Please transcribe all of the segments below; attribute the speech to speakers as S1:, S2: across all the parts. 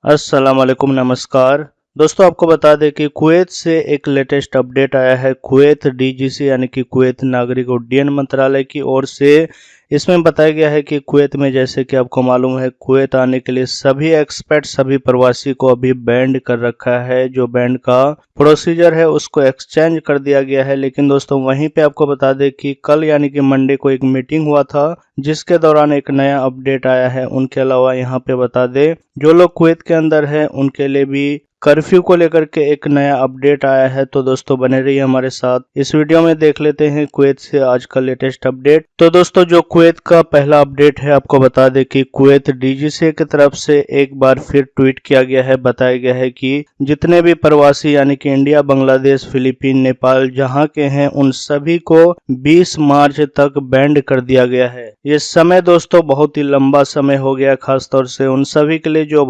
S1: अस्सलाम वालेकुम, नमस्कार। दोस्तों, आपको बता दें कि कुवैत से एक लेटेस्ट अपडेट आया है कुवैत डीजीसी यानी कि कुवैत नागरिक उड्डयन मंत्रालय की ओर से। इसमें बताया गया है कि कुवैत में, जैसे कि आपको मालूम है, कुवैत आने के लिए सभी एक्सपर्ट सभी प्रवासी को अभी बैंड कर रखा है। जो बैंड का प्रोसीजर है उसको एक्सचेंज कर दिया गया है। लेकिन दोस्तों, वहीं पे आपको बता दें कि कल यानी कि मंडे को एक मीटिंग हुआ था जिसके दौरान एक नया अपडेट आया है। उनके अलावा यहाँ पे बता दें, जो लोग कुवैत के अंदर हैं उनके लिए भी कर्फ्यू को लेकर के एक नया अपडेट आया है। तो दोस्तों, बने रहिए हमारे साथ। इस वीडियो में देख लेते हैं कुवैत से आज का लेटेस्ट अपडेट। तो दोस्तों, जो कुवैत का पहला अपडेट है, आपको बता दें कि कुवैत डीजीसी की तरफ से एक बार फिर ट्वीट किया गया है। बताया गया है कि जितने भी प्रवासी यानी कि इंडिया, बांग्लादेश, फिलीपीन, नेपाल जहां के हैं, उन सभी को 20 मार्च तक बैंड कर दिया गया है। ये समय दोस्तों बहुत ही लंबा समय हो गया, खासतौर से उन सभी के लिए जो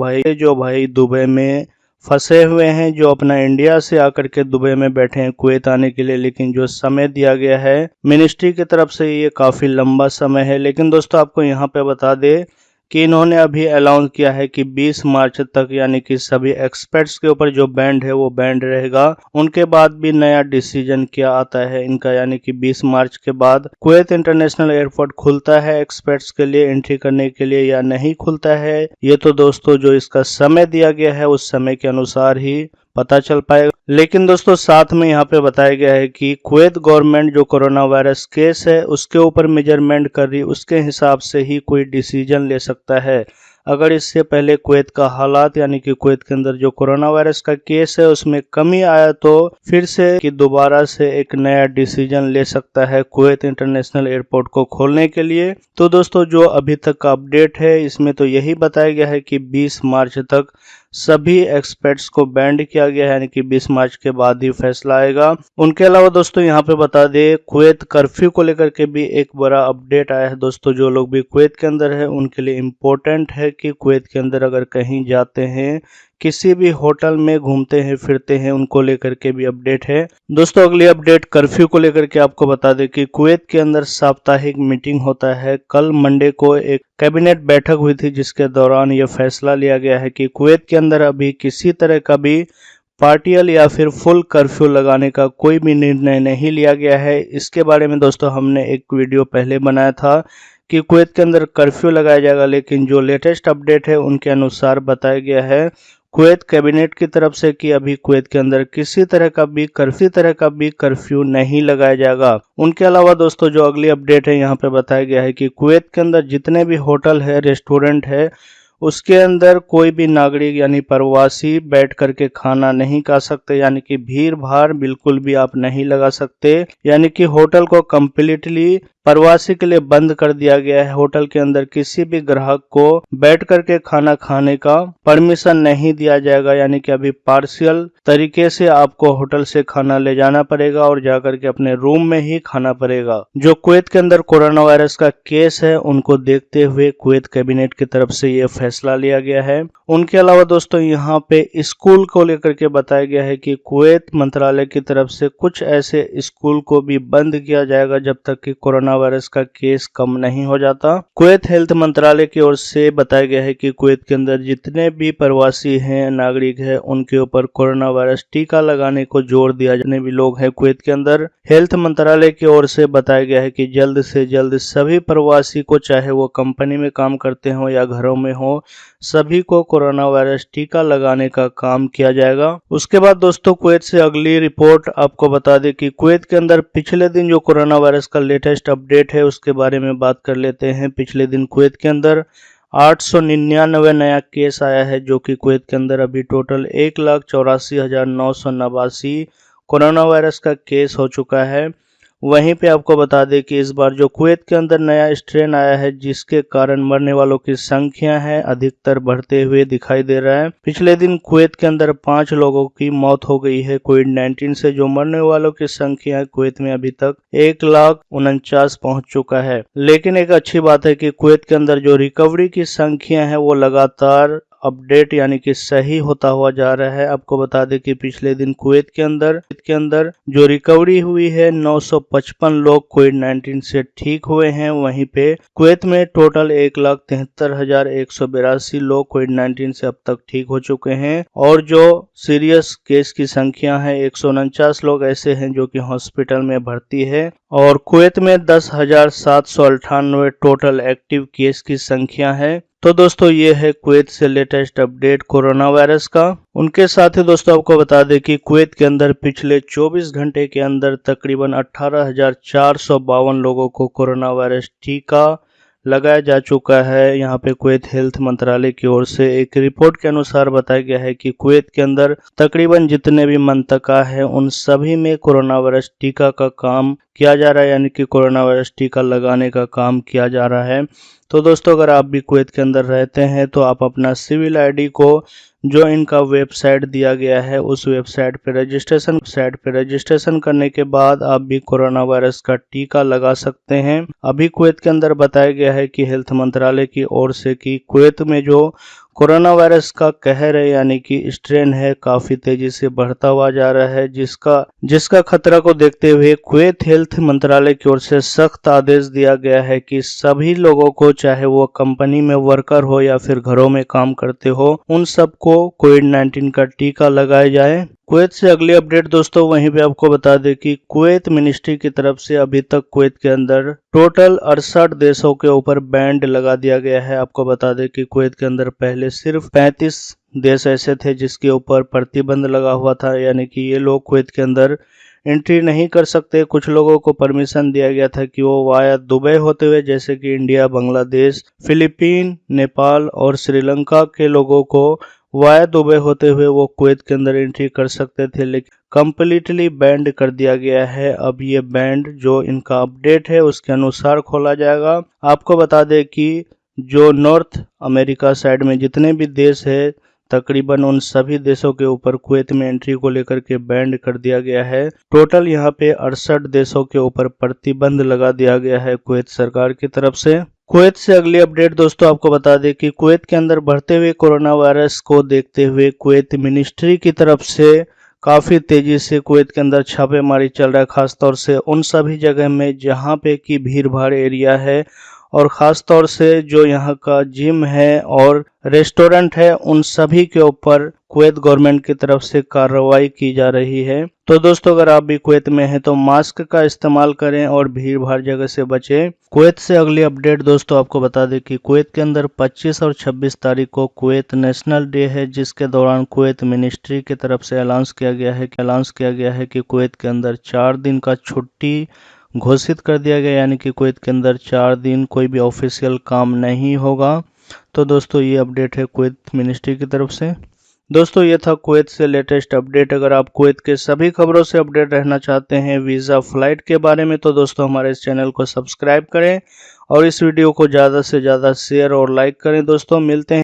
S1: भाई दुबई में फंसे हुए हैं, जो अपना इंडिया से आकर के दुबई में बैठे हैं कुवैत आने के लिए। लेकिन जो समय दिया गया है मिनिस्ट्री की तरफ से, ये काफी लंबा समय है। लेकिन दोस्तों, आपको यहाँ पे बता दें कि इन्होंने अभी अनाउंस किया है कि 20 मार्च तक यानी कि सभी एक्सपर्ट्स के ऊपर जो बैंड है वो बैंड रहेगा। उनके बाद भी नया डिसीजन क्या आता है इनका, यानी कि 20 मार्च के बाद कुवैत इंटरनेशनल एयरपोर्ट खुलता है एक्सपर्ट्स के लिए एंट्री करने के लिए या नहीं खुलता है, ये तो दोस्तों जो इसका समय दिया गया है उस समय के अनुसार ही पता चल पाएगा। लेकिन दोस्तों, साथ में यहाँ पे बताया गया है कि कुवैत गवर्नमेंट जो कोरोना वायरस केस है उसके ऊपर मेजरमेंट कर रही, उसके हिसाब से ही कोई डिसीजन ले सकता है। अगर इससे पहले कुवैत का हालात यानी कि कुवैत के अंदर जो कोरोना वायरस का केस है उसमें कमी आया तो फिर से कि दोबारा से एक नया डिसीजन ले सकता है कुवैत इंटरनेशनल एयरपोर्ट को खोलने के लिए। तो दोस्तों, जो अभी तक का अपडेट है इसमें तो यही बताया गया है कि 20 मार्च तक सभी एक्सपर्ट्स को बैंड किया गया है, यानी कि 20 मार्च के बाद ही फैसला आएगा। उनके अलावा दोस्तों, यहाँ पे बता दें, कुवैत कर्फ्यू को लेकर के भी एक बड़ा अपडेट आया है। दोस्तों, जो लोग भी कुवैत के अंदर है उनके लिए इम्पोर्टेंट है कि कुवैत के अंदर अगर कहीं जाते हैं, किसी भी होटल में घूमते हैं फिरते हैं, उनको लेकर के भी अपडेट है। दोस्तों, अगली अपडेट कर्फ्यू को लेकर के आपको बता दें कि कुवैत के अंदर साप्ताहिक मीटिंग होता है। कल मंडे को एक कैबिनेट बैठक हुई थी जिसके दौरान यह फैसला लिया गया है कि कुवैत के अंदर अभी किसी तरह का भी पार्टियल या फिर फुल कर्फ्यू लगाने का कोई भी निर्णय नहीं लिया गया है। इसके बारे में दोस्तों हमने एक वीडियो पहले बनाया था कि कुवैत के अंदर कर्फ्यू लगाया जाएगा। लेकिन जो लेटेस्ट अपडेट है उनके अनुसार बताया गया है कुवैत कैबिनेट की तरफ से कि अभी कुवैत के अंदर किसी तरह का भी कर्फ्यू नहीं लगाया जाएगा। उनके अलावा दोस्तों, जो अगली अपडेट है यहाँ पे बताया गया है कि कुवैत के अंदर जितने भी होटल है, रेस्टोरेंट है, उसके अंदर कोई भी नागरिक यानी प्रवासी बैठ करके खाना नहीं खा सकते, यानी कि भीड़ भाड़ बिल्कुल भी आप नहीं लगा सकते। यानी कि होटल को कम्प्लीटली प्रवासी के लिए बंद कर दिया गया है। होटल के अंदर किसी भी ग्राहक को बैठ करके खाना खाने का परमिशन नहीं दिया जाएगा, यानी कि अभी पार्शियल तरीके से आपको होटल से खाना ले जाना पड़ेगा और जाकर के अपने रूम में ही खाना पड़ेगा। जो कुवैत के अंदर कोरोना वायरस का केस है उनको देखते हुए कुवैत कैबिनेट की तरफ से ये फैसला लिया गया है। उनके अलावा दोस्तों, यहाँ पे स्कूल को लेकर के बताया गया है कि कुवैत मंत्रालय की तरफ से कुछ ऐसे स्कूल को भी बंद किया जाएगा जब तक कि कोरोना वायरस का केस कम नहीं हो जाता। कुवैत हेल्थ मंत्रालय की ओर से बताया गया है कि कुवैत के अंदर जितने भी प्रवासी हैं, नागरिक हैं, उनके ऊपर कोरोना वायरस टीका लगाने को जोर दिया। जितने भी लोग हैं कुवैत के अंदर, हेल्थ मंत्रालय की ओर से बताया गया है कि जल्द से जल्द सभी प्रवासी को, चाहे वो कंपनी में काम करते हो या घरों में हो, सभी को कोरोना वायरस टीका लगाने का काम किया जाएगा। उसके बाद दोस्तों, कुवैत से अगली रिपोर्ट आपको बता दें कि कुवैत के अंदर पिछले दिन जो कोरोना वायरस का लेटेस्ट अपडेट है उसके बारे में बात कर लेते हैं। पिछले दिन कुवैत के अंदर 899 नया केस आया है, जो कि कुवैत के अंदर अभी टोटल 1,84,989 कोरोना वायरस का केस हो चुका है। वहीं पे आपको बता दें कि इस बार जो कुवैत के अंदर नया स्ट्रेन आया है जिसके कारण मरने वालों की संख्या है अधिकतर बढ़ते हुए दिखाई दे रहा है। पिछले दिन कुवैत के अंदर 5 लोगों की मौत हो गई है कोविड-19 से। जो मरने वालों की संख्या है कुवैत में अभी तक 1,49,000 पहुंच चुका है। लेकिन एक अच्छी बात है कि कुवैत के अंदर जो रिकवरी की संख्या है वो लगातार अपडेट यानी कि सही होता हुआ जा रहा है। आपको बता दें कि पिछले दिन कुवैत के अंदर जो रिकवरी हुई है 955 लोग कोविड-19 से ठीक हुए हैं। वहीं पे कुवैत में टोटल 1,73,182 लोग कोविड-19 से अब तक ठीक हो चुके हैं और जो सीरियस केस की संख्या है 149 लोग ऐसे हैं जो कि हॉस्पिटल में भर्ती है और कुवैत में 10,798 टोटल एक्टिव केस की संख्या है। तो दोस्तों ये है कुवैत से लेटेस्ट अपडेट कोरोना वायरस का। उनके साथ ही दोस्तों आपको बता दें कि कुवैत के अंदर पिछले 24 घंटे के अंदर तकरीबन 18,452 लोगों को कोरोना वायरस टीका लगाया जा चुका है। यहाँ पे कुवैत हेल्थ मंत्रालय की ओर से एक रिपोर्ट के अनुसार बताया गया है कि कुवैत के अंदर तकरीबन जितने भी मंतका है उन सभी में कोरोना वायरस टीका का काम किया जा रहा है, यानी कि कोरोना वायरस टीका लगाने का काम किया जा रहा है। तो दोस्तों अगर आप भी कुवैत के अंदर रहते हैं तो आप अपना सिविल आईडी को जो इनका वेबसाइट दिया गया है उस वेबसाइट पे रजिस्ट्रेशन करने के बाद आप भी कोरोना वायरस का टीका लगा सकते हैं। अभी कुवैत के अंदर बताया गया है कि हेल्थ मंत्रालय की ओर से कि कुवैत में जो कोरोना वायरस का कहर है यानी कि स्ट्रेन है काफी तेजी से बढ़ता हुआ जा रहा है, जिसका खतरा को देखते हुए कुवैत हेल्थ मंत्रालय की ओर से सख्त आदेश दिया गया है कि सभी लोगों को, चाहे वो कंपनी में वर्कर हो या फिर घरों में काम करते हो, उन सबको कोविड-19 का टीका लगाया जाए। कुवैत से अगली अपडेट दोस्तों वहीं पे आपको बता दें कि कुवैत मिनिस्ट्री की तरफ से अभी तक कुवैत के अंदर टोटल 68 देशों के ऊपर बैंड लगा दिया गया है। आपको बता दें कि कुवैत के अंदर पहले सिर्फ 35 देश ऐसे थे जिसके ऊपर प्रतिबंध लगा हुआ था, यानी कि ये लोग कुवैत के अंदर एंट्री नहीं कर सकते। कुछ लोगों को परमिशन दिया गया था कि वो वाया दुबई होते हुए, जैसे कि इंडिया, बांग्लादेश, फिलीपीन, नेपाल और श्रीलंका के लोगों को वाया दुबई होते हुए वो कुवैत के अंदर एंट्री कर सकते थे, लेकिन कंप्लीटली बैंड कर दिया गया है। अब ये बैंड जो इनका अपडेट है उसके अनुसार खोला जाएगा। आपको बता दें कि जो नॉर्थ अमेरिका साइड में जितने भी देश है तकरीबन उन सभी देशों के ऊपर कुवैत में एंट्री को लेकर के बैंड कर दिया गया है। टोटल यहाँ पे 68 देशों के ऊपर प्रतिबंध लगा दिया गया है कुवैत सरकार की तरफ से। कुवैत से अगली अपडेट दोस्तों आपको बता दें कि कुवैत के अंदर बढ़ते हुए कोरोना वायरस को देखते हुए कुवैत मिनिस्ट्री की तरफ से काफी तेजी से कुवैत के अंदर छापेमारी चल रहा है, खासतौर से उन सभी जगह में जहाँ पे की भीड़ भाड़ एरिया है और ख़ास तौर से जो यहाँ का जिम है और रेस्टोरेंट है उन सभी के ऊपर कुवैत गवर्नमेंट की तरफ से कार्रवाई की जा रही है। तो दोस्तों अगर आप भी कुवैत में हैं तो मास्क का इस्तेमाल करें और भीड़ भाड़ जगह से बचें। कुवैत से अगली अपडेट दोस्तों आपको बता दें कि कुवैत के अंदर 25 और 26 तारीख को कुवैत नेशनल डे है, जिसके दौरान कुवैत मिनिस्ट्री की तरफ से ऐलान किया गया है कि कुवैत के अंदर 4 दिन का छुट्टी घोषित कर दिया गया, यानी कि कुवैत के अंदर 4 दिन कोई भी ऑफिशियल काम नहीं होगा। तो दोस्तों ये अपडेट है कुवैत मिनिस्ट्री की तरफ से। दोस्तों ये था कुवैत से लेटेस्ट अपडेट। अगर आप कुवैत के सभी खबरों से अपडेट रहना चाहते हैं वीज़ा फ्लाइट के बारे में तो दोस्तों हमारे इस चैनल को सब्सक्राइब करें और इस वीडियो को ज़्यादा से ज़्यादा शेयर और लाइक करें। दोस्तों मिलते हैं